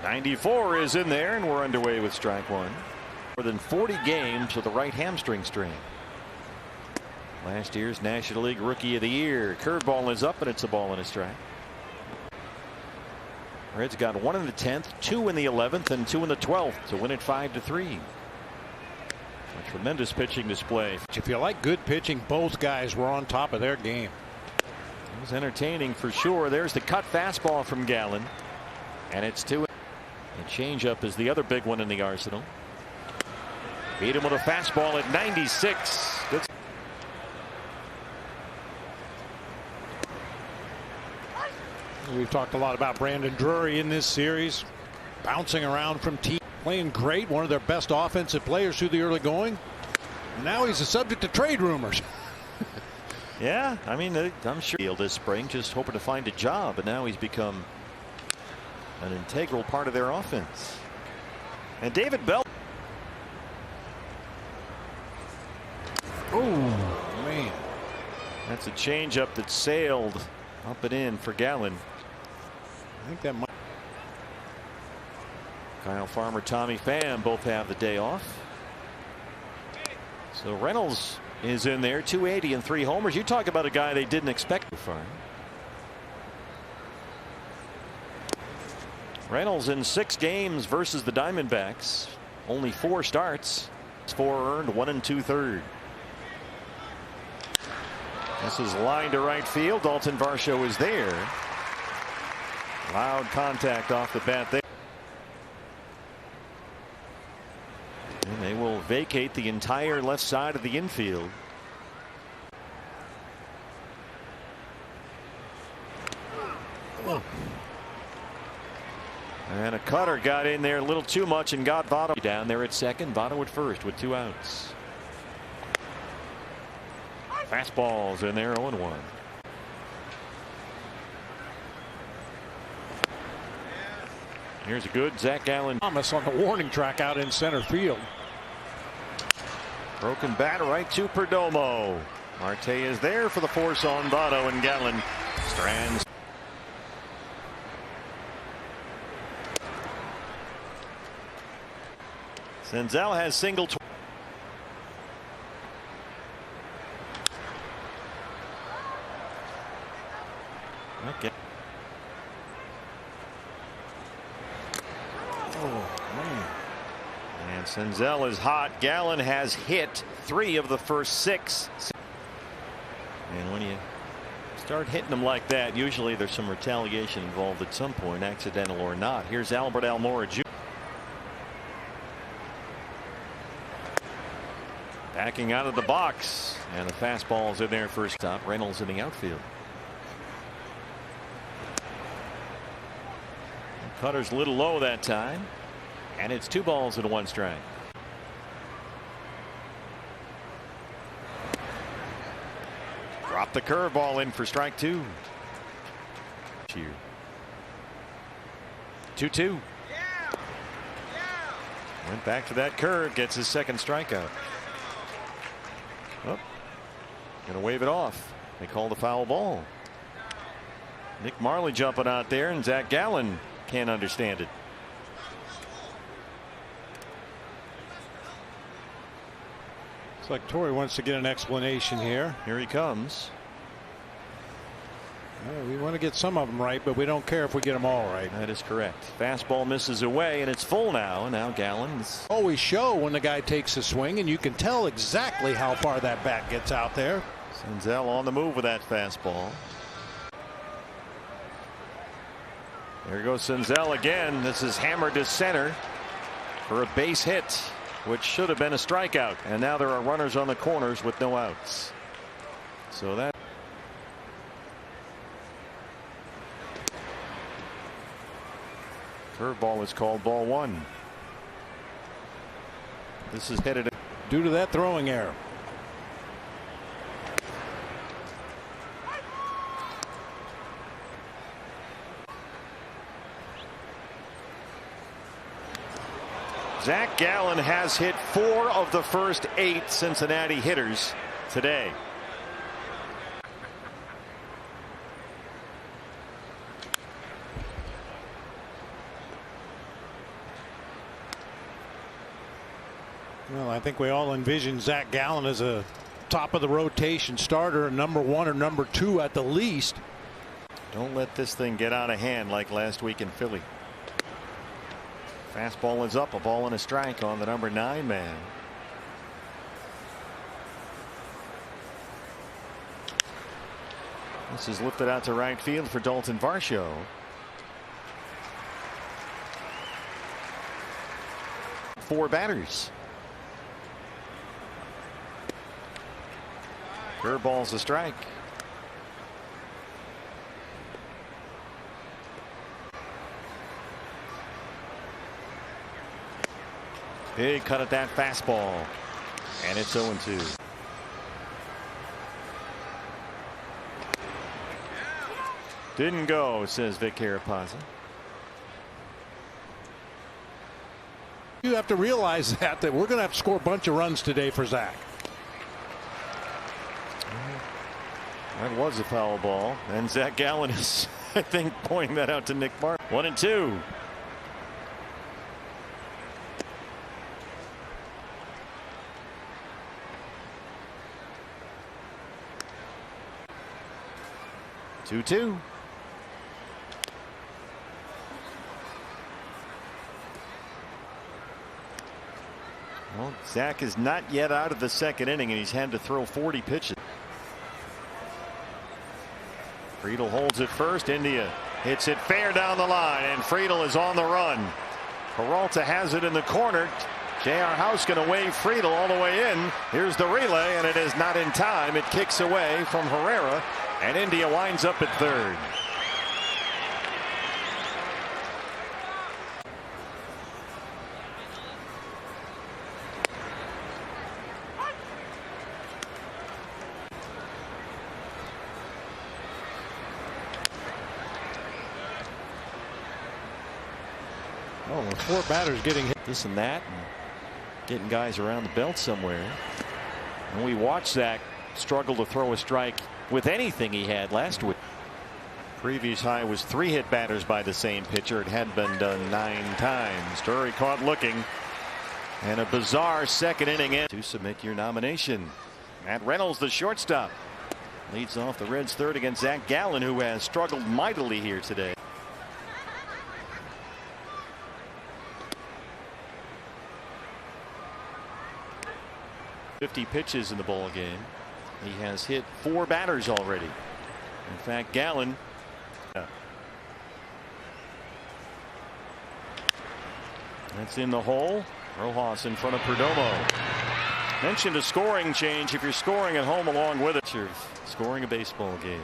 94 is in there, and we're underway with strike one. More than 40 games with the right hamstring strain. Last year's National League Rookie of the Year. Curveball is up, and it's a ball and a strike. Reds got 1 in the 10th, 2 in the 11th, and 2 in the 12th to win it 5-3. A tremendous pitching display. If you like good pitching, both guys were on top of their game. It was entertaining for sure. There's the cut fastball from Gallen, and it's 2. The changeup is the other big one in the arsenal. Beat him with a fastball at 96. Good. We've talked a lot about Brandon Drury in this series, bouncing around from team, playing great, one of their best offensive players through the early going. Now he's a subject to trade rumors. Yeah, I mean, I'm sure this spring just hoping to find a job, but now he's become an integral part of their offense. And David Bell. Oh man, that's a changeup that sailed up and in for Gallen. I think that might. Kyle Farmer, Tommy Pham both have the day off. So Reynolds is in there, 280 and 3 homers. You talk about a guy they didn't expect before. Reynolds in 6 games versus the Diamondbacks, only 4 starts, 4 earned, 1 2/3. This is line to right field. Dalton Varsho is there. Loud contact off the bat there. And they will vacate the entire left side of the infield. Oh. And a cutter got in there a little too much and got Votto down there at second. Votto at first with 2 outs. Fastballs in there, 0-1. Here's a good Zac Gallen. Thomas on the warning track out in center field. Broken bat right to Perdomo. Marte is there for the force on Votto, and Gallen strands. Senzel has single. Okay. Oh man. And Senzel is hot. Gallen has hit 3 of the first 6. And when you start hitting them like that, usually there's some retaliation involved at some point, accidental or not. Here's Albert Almora Jr. Backing out of the box, and the fastball's in there first stop. Reynolds in the outfield. Cutter's a little low that time, and it's 2 balls and 1 strike. Drop the curveball in for strike 2. 2-2. Went back to that curve, gets his second strikeout. Oh, gonna wave it off. They called a foul ball. Nick Marley jumping out there, and Zac Gallen can't understand it. Looks like Torrey wants to get an explanation here. Here he comes. Well, we want to get some of them right, but we don't care if we get them all right. That is correct. Fastball misses away, and it's full now. And now Gallen's always show when the guy takes a swing, and you can tell exactly how far that bat gets out there. Senzel on the move with that fastball. There goes Senzel again. This is hammered to center for a base hit, which should have been a strikeout. And now there are runners on the corners with no outs. So that. Curveball is called ball 1. This is headed due to that throwing error. Zac Gallen has hit 4 of the first 8 Cincinnati hitters today. Well, I think we all envision Zac Gallen as a top of the rotation starter, number 1 or number 2 at the least. Don't let this thing get out of hand like last week in Philly. Fastball is up, a ball and a strike on the number 9 man. This is lifted out to right field for Dalton Varsho. Four batters. Curveball's a strike. Big cut at that fastball. And it's 0-2. Didn't go, says Vic Carapazza. You have to realize that we're going to have to score a bunch of runs today for Zac. That was a foul ball, and Zac Gallen is, I think, pointing that out to Nick Martin. 1-2. Two. Well, Zac is not yet out of the second inning, and he's had to throw 40 pitches. Friedel holds it first. India hits it fair down the line, and Friedel is on the run. Peralta has it in the corner. J.R. House going to wave Friedel all the way in. Here's the relay, and it is not in time. It kicks away from Herrera, and India winds up at third. Oh, with 4 batters getting hit. This and that, and getting guys around the belt somewhere. And we watched Zac struggle to throw a strike with anything he had last week. Previous high was 3 hit batters by the same pitcher. It had been done 9 times. Drury caught looking, and a bizarre second inning in to submit your nomination. Matt Reynolds, the shortstop, leads off the Reds' third against Zac Gallen, who has struggled mightily here today. .50 pitches in the ball game. He has hit 4 batters already. In fact, Gallen. That's in the hole. Rojas in front of Perdomo. Mentioned a scoring change if you're scoring at home along with it. You're scoring a baseball game.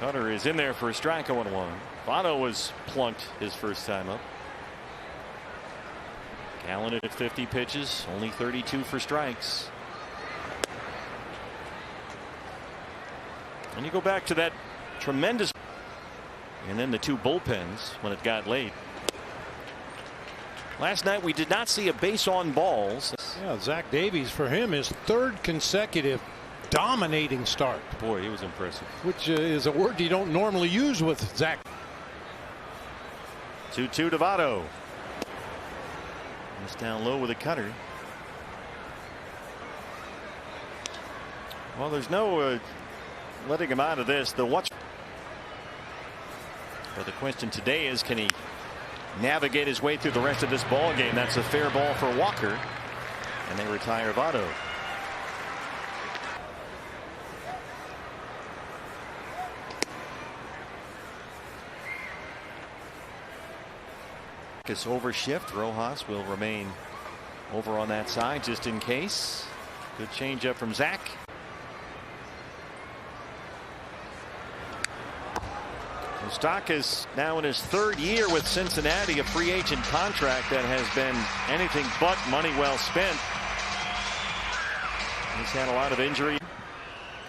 Cutter is in there for a strike. 0-1. Votto was plunked his first time up. Gallen at 50 pitches, only 32 for strikes. And you go back to that tremendous, and then the 2 bullpens when it got late. Last night we did not see a base on balls. Yeah, Zach Davies, for him, his 3rd consecutive dominating start. Boy, he was impressive. Which is a word you don't normally use with Zach. 2-2 to Votto. It's down low with a cutter. Well, there's no letting him out of this. But the question today is, can he navigate his way through the rest of this ball game? That's a fair ball for Walker, and they retire Votto. Overshift. Rojas will remain over on that side just in case. Good changeup from Zac. Stock is now in his 3rd year with Cincinnati, a free agent contract that has been anything but money well spent. He's had a lot of injury.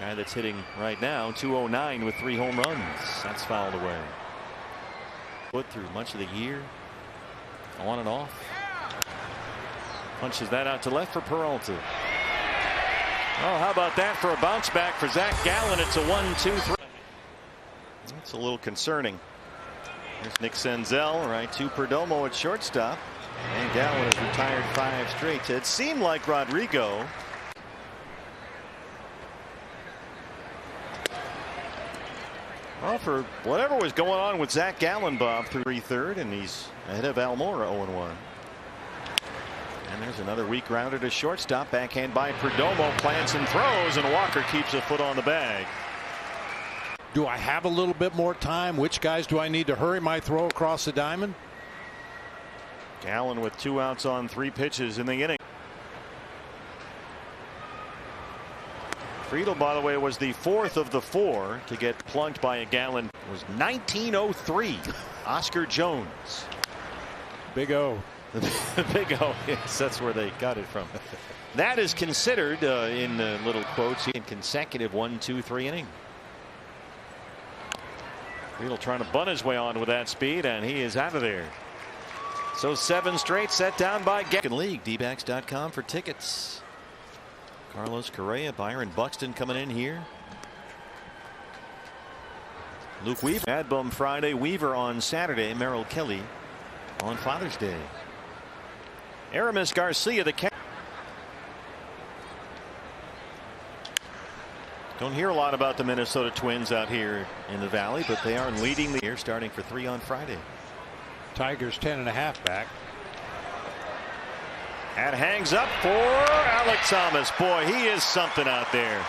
Guy that's hitting right now 209 with 3 home runs. That's fouled away. Put through much of the year. On and off. Punches that out to left for Peralta. Oh, how about that for a bounce back for Zac Gallen? It's a 1-2-3. That's a little concerning. Here's Nick Senzel, right to Perdomo at shortstop. And Gallen has retired 5 straight. It seemed like Rodrigo. Well, for whatever was going on with Zac Gallen, Bob, through 3/3, and he's ahead of Almora 0-1. And there's another weak grounder to shortstop. Backhand by Perdomo, plants and throws, and Walker keeps a foot on the bag. Do I have a little bit more time? Which guys do I need to hurry my throw across the diamond? Gallen with 2 outs on 3 pitches in the inning. Friedel, by the way, was the 4th of the 4 to get plunked by a Gallen. It was 1903. Oscar Jones. Big O. Big O. Yes, that's where they got it from. That is considered, in little quotes, in consecutive 1, 2, 3 inning. Friedel trying to bunt his way on with that speed, and he is out of there. So 7 straight set down by Gallen. League, dbacks.com for tickets. Carlos Correa, Byron Buxton coming in here. Luke Weaver. Mad Bum Friday, Weaver on Saturday, Merrill Kelly on Father's Day. Aramis Garcia, the catcher. Don't hear a lot about the Minnesota Twins out here in the Valley, but they are leading the year, starting for 3 on Friday. Tigers 10.5 back. And hangs up for Alex Thomas. Boy, he is something out there.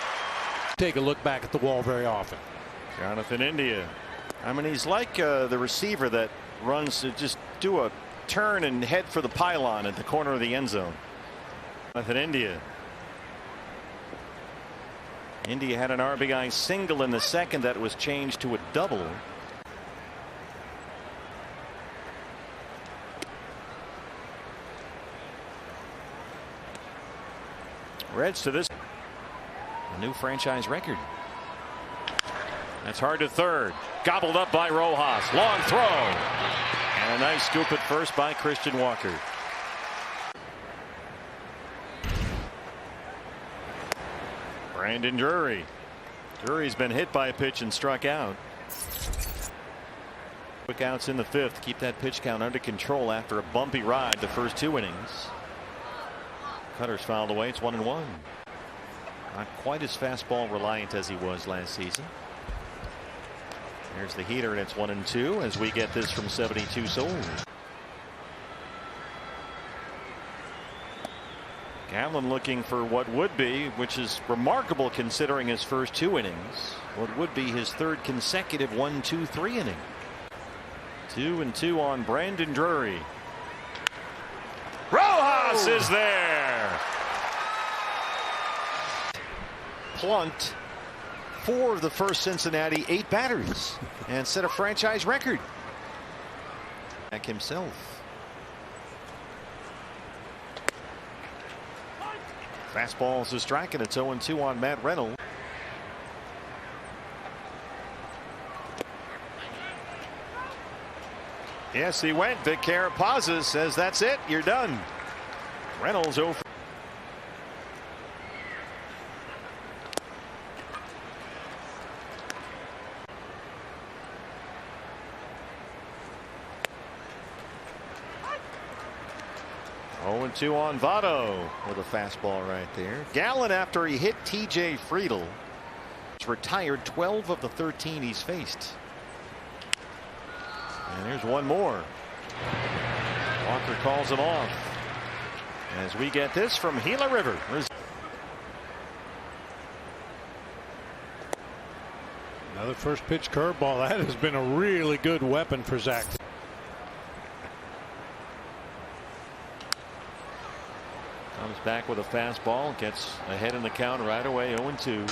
Take a look back at the wall very often. Jonathan India. I mean, he's like the receiver that runs to just do a turn and head for the pylon at the corner of the end zone. Jonathan India. India had an RBI single in the 2nd that was changed to a double. Reds to this, a new franchise record. That's hard to third. Gobbled up by Rojas. Long throw. And a nice scoop at first by Christian Walker. Brandon Drury. Drury's been hit by a pitch and struck out. Quick outs in the 5th. Keep that pitch count under control after a bumpy ride the first 2 innings. Cutter's fouled away. It's 1-1. Not quite as fastball reliant as he was last season. There's the heater, and it's 1-2 as we get this from 72 Soul. Gallen looking for what would be, which is remarkable considering his first 2 innings, what would be his 3rd consecutive 1, 2, 3 inning. 2-2 on Brandon Drury. Rojas is there. Plunked 4 of the first Cincinnati 8 batters and set a franchise record. Back himself. Fastball is a strike, and it's 0-2 on Matt Reynolds. Yes, he went. Vic Carapazza says that's it. You're done. Reynolds over. Oh, 2 on Votto with a fastball right there. Gallen, after he hit T.J. Friedel, retired 12 of the 13 he's faced. And here's one more. Walker calls him off as we get this from Gila River. Another first pitch curveball. That has been a really good weapon for Zac. Comes back with a fastball, gets ahead in the count right away. 0-2.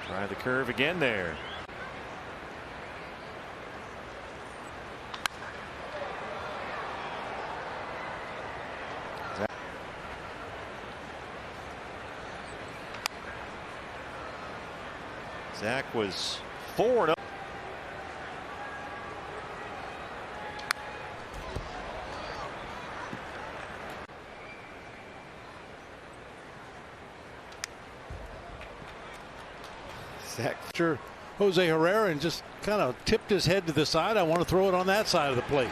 Try the curve again there. Zac was 4-0. Zach. Sure, Jose Herrera, and just kind of tipped his head to the side. I want to throw it on that side of the plate.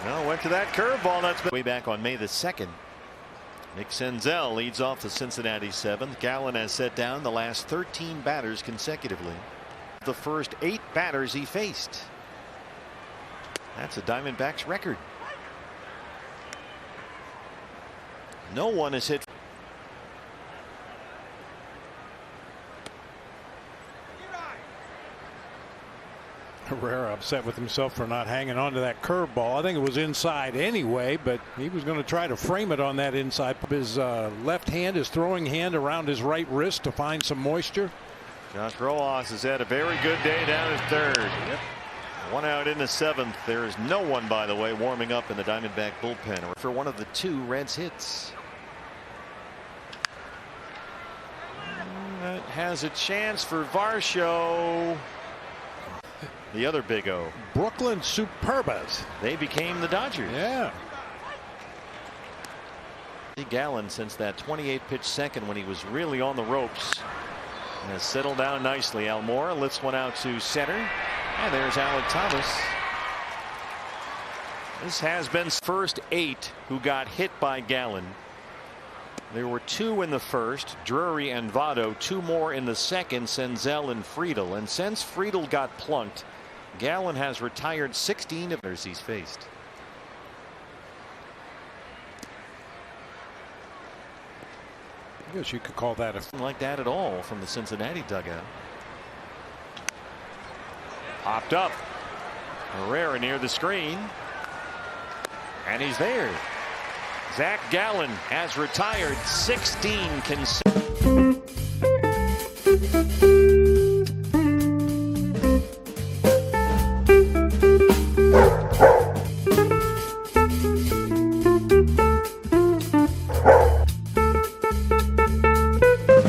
Well, went to that curveball. That's way back on May the 2nd. Nick Senzel leads off the Cincinnati 7th. Gallen has set down the last 13 batters consecutively. The first 8 batters he faced. That's a Diamondbacks record. No one has hit. Herrera upset with himself for not hanging on to that curveball. I think it was inside anyway, but he was going to try to frame it on that inside. His left hand, his throwing hand around his right wrist to find some moisture. Josh Rojas has had a very good day down at third. Yep. 1 out in the 7th. There is no one, by the way, warming up in the Diamondback bullpen for one of the 2 Reds hits. That has a chance for Varsho. The other Big O. Brooklyn Superbas. They became the Dodgers. Yeah. Gallen, since that 28-pitch second when he was really on the ropes, has settled down nicely. Almora lifts one out to center. And there's Alec Thomas. This has been first 8 who got hit by Gallen. There were 2 in the first, Drury and Votto, 2 more in the second, Senzel and Friedel. And since Friedel got plunked, Gallen has retired 16 of those he's faced. I guess you could call that a like that at all from the Cincinnati dugout. Popped up. Herrera near the screen. And he's there. Zac Gallen has retired 16 consecutive.